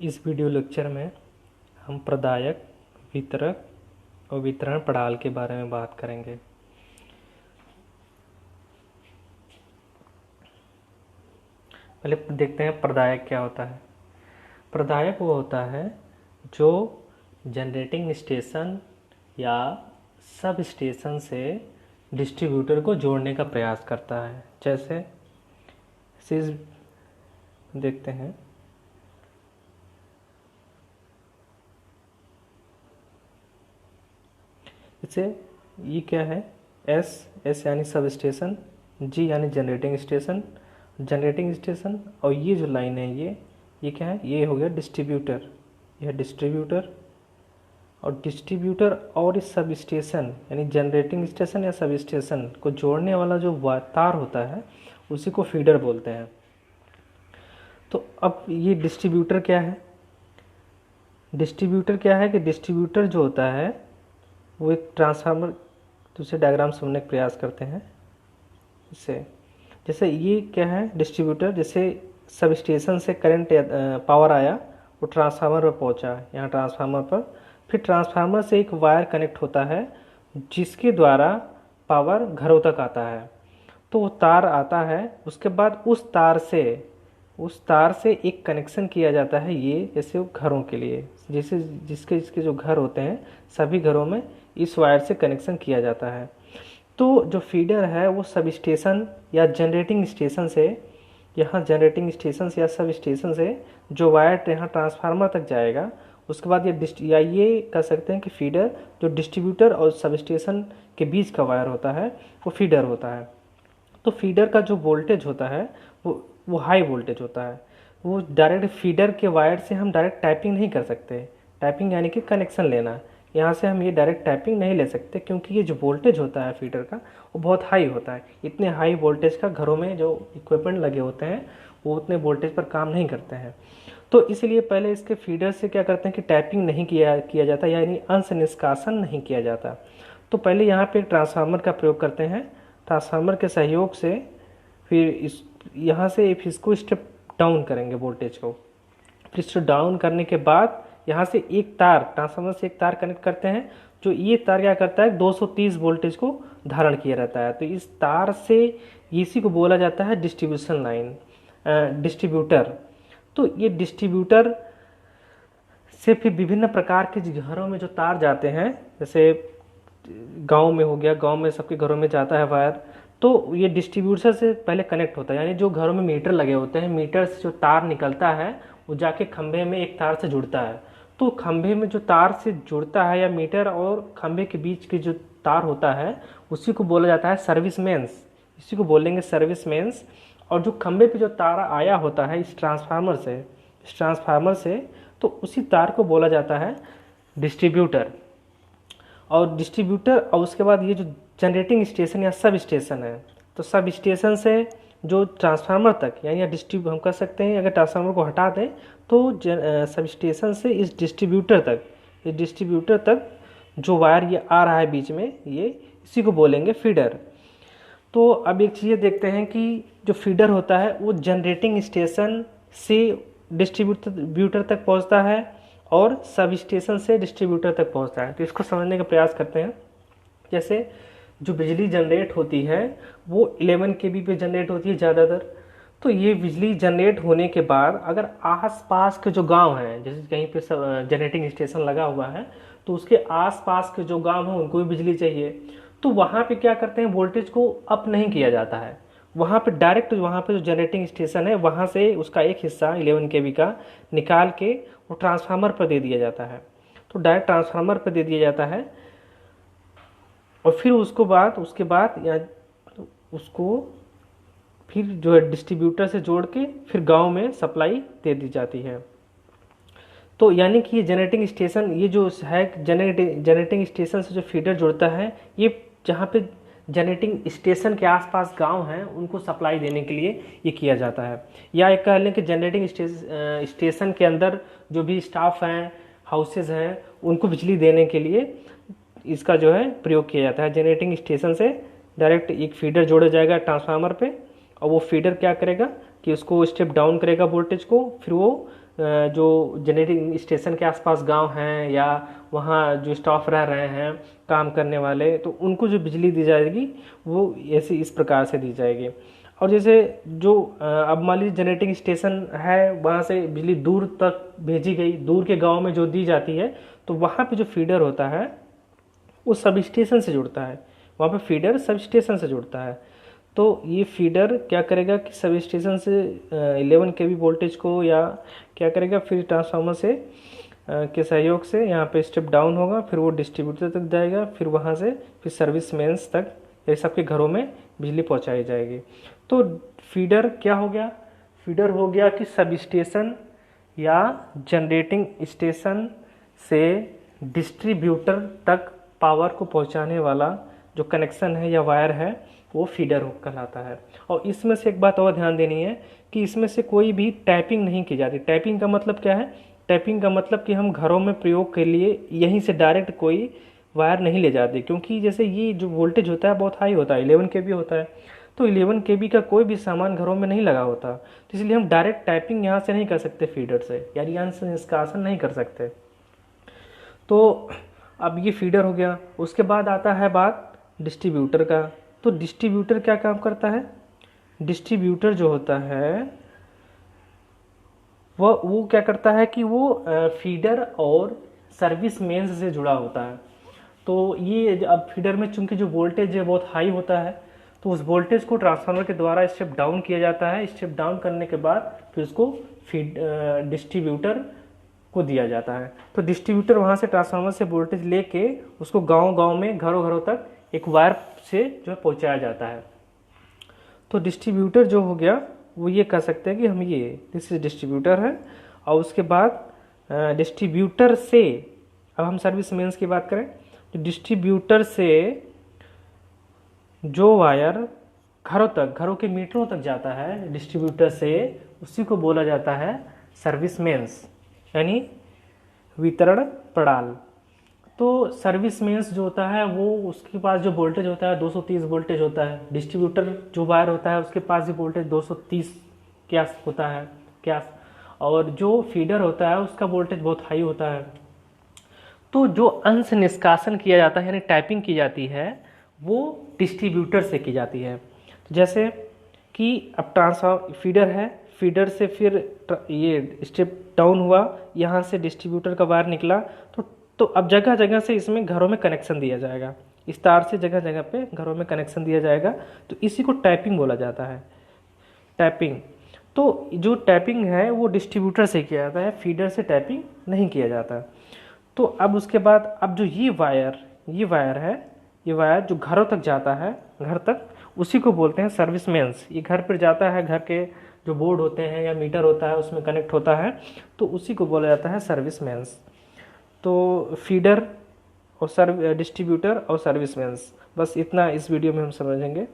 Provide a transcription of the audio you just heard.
इस video lecture में हम प्रदायक, वितरक और वितरण पड़ाल के बारे में बात करेंगे। पहले देखते हैं प्रदायक क्या होता है। प्रदायक वो होता है जो जनरेटिंग स्टेशन या सब स्टेशन से डिस्ट्रीब्यूटर को जोड़ने का प्रयास करता है। जैसे चीज़ देखते हैं, इसे ये क्या है, एस यानी सब स्टेशन, जी यानी जनरेटिंग स्टेशन और ये जो लाइन है ये क्या है, ये हो गया डिस्ट्रीब्यूटर। यह डिस्ट्रीब्यूटर और इस सब स्टेशन यानी जनरेटिंग स्टेशन या सब स्टेशन को जोड़ने वाला जो तार होता है उसी को फीडर बोलते हैं। तो अब ये डिस्ट्रीब्यूटर क्या है, कि डिस्ट्रीब्यूटर जो होता है वो एक ट्रांसफार्मर, दूसरे डायग्राम समझने का प्रयास करते हैं इससे। जैसे ये क्या है डिस्ट्रीब्यूटर, जैसे सब स्टेशन से करंट पावर आया, वो ट्रांसफार्मर पर पहुंचा, यहाँ ट्रांसफार्मर पर, फिर ट्रांसफार्मर से एक वायर कनेक्ट होता है जिसके द्वारा पावर घरों तक आता है। तो वो तार आता है, उसके बाद उस तार से एक कनेक्शन किया जाता है, ये जैसे घरों के लिए, जैसे जिसके जो घर होते हैं सभी घरों में इस वायर से कनेक्शन किया जाता है। तो जो फीडर है वो सब स्टेशन या जनरेटिंग स्टेशन से, यहाँ जनरेटिंग स्टेशन से या सब स्टेशन से जो वायर यहाँ ट्रांसफार्मर तक जाएगा, उसके बाद ये कह सकते हैं कि फीडर जो डिस्ट्रीब्यूटर और सब स्टेशन के बीच का वायर होता है वो फीडर होता है। तो फीडर का जो वोल्टेज होता है वो हाई वोल्टेज होता है। वो डायरेक्ट फीडर के वायर से हम डायरेक्ट टाइपिंग नहीं कर सकते। टाइपिंग यानी कि कनेक्शन लेना, यहाँ से हम ये डायरेक्ट टाइपिंग नहीं ले सकते क्योंकि ये जो वोल्टेज होता है फीडर का वो बहुत हाई होता है। इतने हाई वोल्टेज का घरों में जो इक्विपमेंट लगे होते हैं वो उतने वोल्टेज पर काम नहीं करते हैं। तो इसलिए पहले इसके फीडर से क्या करते हैं कि टाइपिंग नहीं किया जाता, यानी अंश निष्कासन नहीं किया जाता। तो पहले यहाँ पे एक ट्रांसफार्मर का प्रयोग करते हैं। ट्रांसफार्मर के सहयोग से फिर यहाँ से इसको स्टेप डाउन करेंगे वोल्टेज को। फिर स्टेप डाउन करने के बाद यहाँ से एक तार, ट्रांसफार्मर से एक तार कनेक्ट करते हैं, जो ये तार क्या करता है 230 वोल्टेज को धारण किया रहता है। तो इस तार से इसी को बोला जाता है डिस्ट्रीब्यूशन लाइन, डिस्ट्रीब्यूटर। तो ये डिस्ट्रीब्यूटर से फिर विभिन्न प्रकार के घरों में जो तार जाते हैं, जैसे गांव में हो गया, गांव में सबके घरों में जाता है वायर, तो ये डिस्ट्रीब्यूटर से पहले कनेक्ट होता है, यानी जो घरों में मीटर लगे होते हैं, मीटर से जो तार निकलता है वो जाके खंभे में एक तार से जुड़ता है। तो खंभे में जो तार से जुड़ता है या मीटर और खंभे के बीच के जो तार होता है उसी को बोला जाता है सर्विस मेंस, इसी को बोलेंगे सर्विस मेंस। और जो खंभे पे जो तार आया होता है इस ट्रांसफार्मर से तो उसी तार को बोला जाता है डिस्ट्रीब्यूटर। और उसके बाद ये जो जनरेटिंग स्टेशन या सब स्टेशन है, तो सब स्टेशन से जो ट्रांसफार्मर तक, यानी हम कह सकते हैं अगर ट्रांसफार्मर को हटा दें तो सब स्टेशन से इस डिस्ट्रीब्यूटर तक जो वायर ये आ रहा है बीच में, ये इसी को बोलेंगे फीडर। तो अब एक चीज़ देखते हैं कि जो फीडर होता है वो जनरेटिंग स्टेशन से डिस्ट्रीब्यूटर तक पहुंचता है और सब स्टेशन से डिस्ट्रीब्यूटर तक पहुंचता है। तो इसको समझने का प्रयास करते हैं। जैसे जो बिजली जनरेट होती है वो 11 kV पे जनरेट होती है ज़्यादातर। तो ये बिजली जनरेट होने के बाद अगर आसपास के जो गांव हैं, जैसे कहीं पे जनरेटिंग स्टेशन लगा हुआ है तो उसके आसपास के जो गांव हैं उनको भी बिजली चाहिए। तो वहाँ पे क्या करते हैं, वोल्टेज को अप नहीं किया जाता है, वहाँ पे डायरेक्ट वहाँ पे जो जनरेटिंग स्टेशन है वहाँ से उसका एक हिस्सा 11 kV का निकाल के वो ट्रांसफार्मर पर दे दिया जाता है। तो डायरेक्ट ट्रांसफार्मर पर दे दिया जाता है और फिर उसके बाद या उसको फिर जो है डिस्ट्रीब्यूटर से जोड़ के फिर गांव में सप्लाई दे दी जाती है। तो यानी कि ये जनरेटिंग स्टेशन, ये जो है जनरेटिंग स्टेशन से जो फीडर जुड़ता है, ये जहाँ पे जनरेटिंग स्टेशन के आसपास गांव हैं उनको सप्लाई देने के लिए ये किया जाता है। या एक कह लें कि जनरेटिंग स्टेशन के अंदर जो भी स्टाफ हैं, हाउसेज हैं, उनको बिजली देने के लिए इसका जो है प्रयोग किया जाता है। जनरेटिंग स्टेशन से डायरेक्ट एक फीडर जोड़ा जाएगा ट्रांसफार्मर पे और वो फीडर क्या करेगा कि उसको स्टेप डाउन करेगा वोल्टेज को, फिर वो जो जनरेटिंग स्टेशन के आसपास गांव हैं या वहाँ जो स्टाफ रह रहे हैं काम करने वाले, तो उनको जो बिजली दी जाएगी वो ऐसे इस प्रकार से दी जाएगी। और जैसे जो अब मान लीजिए जनरेटिंग स्टेशन है, वहाँ से बिजली दूर तक भेजी गई, दूर के गांव में जो दी जाती है, तो वहाँ पे जो फीडर होता है वो सब स्टेशन से जुड़ता है, वहाँ पे फीडर सब स्टेशन से जुड़ता है। तो ये फीडर क्या करेगा कि सब स्टेशन से 11 kV वोल्टेज को या क्या करेगा, फिर ट्रांसफार्मर से के सहयोग से यहाँ पे स्टेप डाउन होगा, फिर वो डिस्ट्रीब्यूटर तक जाएगा, फिर वहाँ से फिर सर्विस मेंस तक ये सबके घरों में बिजली पहुँचाई जाएगी। तो फीडर क्या हो गया, फीडर हो गया कि सब स्टेशन या जनरेटिंग स्टेशन से डिस्ट्रीब्यूटर तक पावर को पहुंचाने वाला जो कनेक्शन है या वायर है वो फीडर कहलाता है। और इसमें से एक बात और ध्यान देनी है कि इसमें से कोई भी टैपिंग नहीं की जाती। टैपिंग का मतलब क्या है, टैपिंग का मतलब कि हम घरों में प्रयोग के लिए यहीं से डायरेक्ट कोई वायर नहीं ले जाते, क्योंकि जैसे ये जो वोल्टेज होता है बहुत हाई होता है, 11 kV होता है, तो 11 kV का कोई भी सामान घरों में नहीं लगा होता, तो इसलिए हम डायरेक्ट टाइपिंग यहाँ से नहीं कर सकते फीडर से, यानी अंश निष्कासन नहीं कर सकते। तो अब ये फीडर हो गया। उसके बाद आता है बात डिस्ट्रीब्यूटर का। तो डिस्ट्रीब्यूटर क्या काम करता है, डिस्ट्रीब्यूटर जो होता है वो क्या करता है कि वो फीडर और सर्विस मेंस से जुड़ा होता है। तो ये अब फीडर में चूंकि जो वोल्टेज है बहुत हाई होता है, तो उस वोल्टेज को ट्रांसफार्मर के द्वारा स्टेप डाउन किया जाता है। स्टेप डाउन करने के बाद फिर उसको डिस्ट्रीब्यूटर को दिया जाता है। तो डिस्ट्रीब्यूटर वहाँ से ट्रांसफार्मर से वोल्टेज लेके उसको गांव-गांव में घरों घरों तक एक वायर से जो है पहुँचाया जाता है। तो डिस्ट्रीब्यूटर जो हो गया वो ये कह सकते हैं कि हम ये दिस इज डिस्ट्रीब्यूटर है। और उसके बाद डिस्ट्रीब्यूटर से अब हम सर्विस मेंस की बात करें, तो डिस्ट्रीब्यूटर से जो वायर घरों तक, घरों के मीटरों तक जाता है डिस्ट्रीब्यूटर से, उसी को बोला जाता है सर्विस मेंस, यानी वितरण प्रणाल। तो सर्विस मेंस जो होता है वो उसके पास जो वोल्टेज होता है 230 वोल्टेज होता है। डिस्ट्रीब्यूटर जो वायर होता है उसके पास भी वोल्टेज 230 के आस होता है क्या, और जो फीडर होता है उसका वोल्टेज बहुत हाई होता है। तो जो अंश निष्कासन किया जाता है यानी टाइपिंग की जाती है वो डिस्ट्रीब्यूटर से की जाती है। जैसे कि अब ट्रांसफार्मर फीडर है, फीडर से फिर ये स्टेप डाउन हुआ, यहाँ से डिस्ट्रीब्यूटर का वायर निकला, तो अब जगह जगह से इसमें घरों में कनेक्शन दिया जाएगा, इस तार से जगह जगह पे घरों में कनेक्शन दिया जाएगा। तो इसी को टैपिंग बोला जाता है, टैपिंग। तो जो टैपिंग है वो डिस्ट्रीब्यूटर से किया जाता है, फीडर से टैपिंग नहीं किया जाता। तो अब उसके बाद अब जो ये वायर है, ये वायर जो घरों तक जाता है, घर तक, उसी को बोलते हैं सर्विस मेंस। ये घर पर जाता है, घर के जो बोर्ड होते हैं या मीटर होता है उसमें कनेक्ट होता है, तो उसी को बोला जाता है सर्विस मेंस। तो फीडर और डिस्ट्रीब्यूटर और सर्विस मेंस, बस इतना इस वीडियो में हम समझेंगे।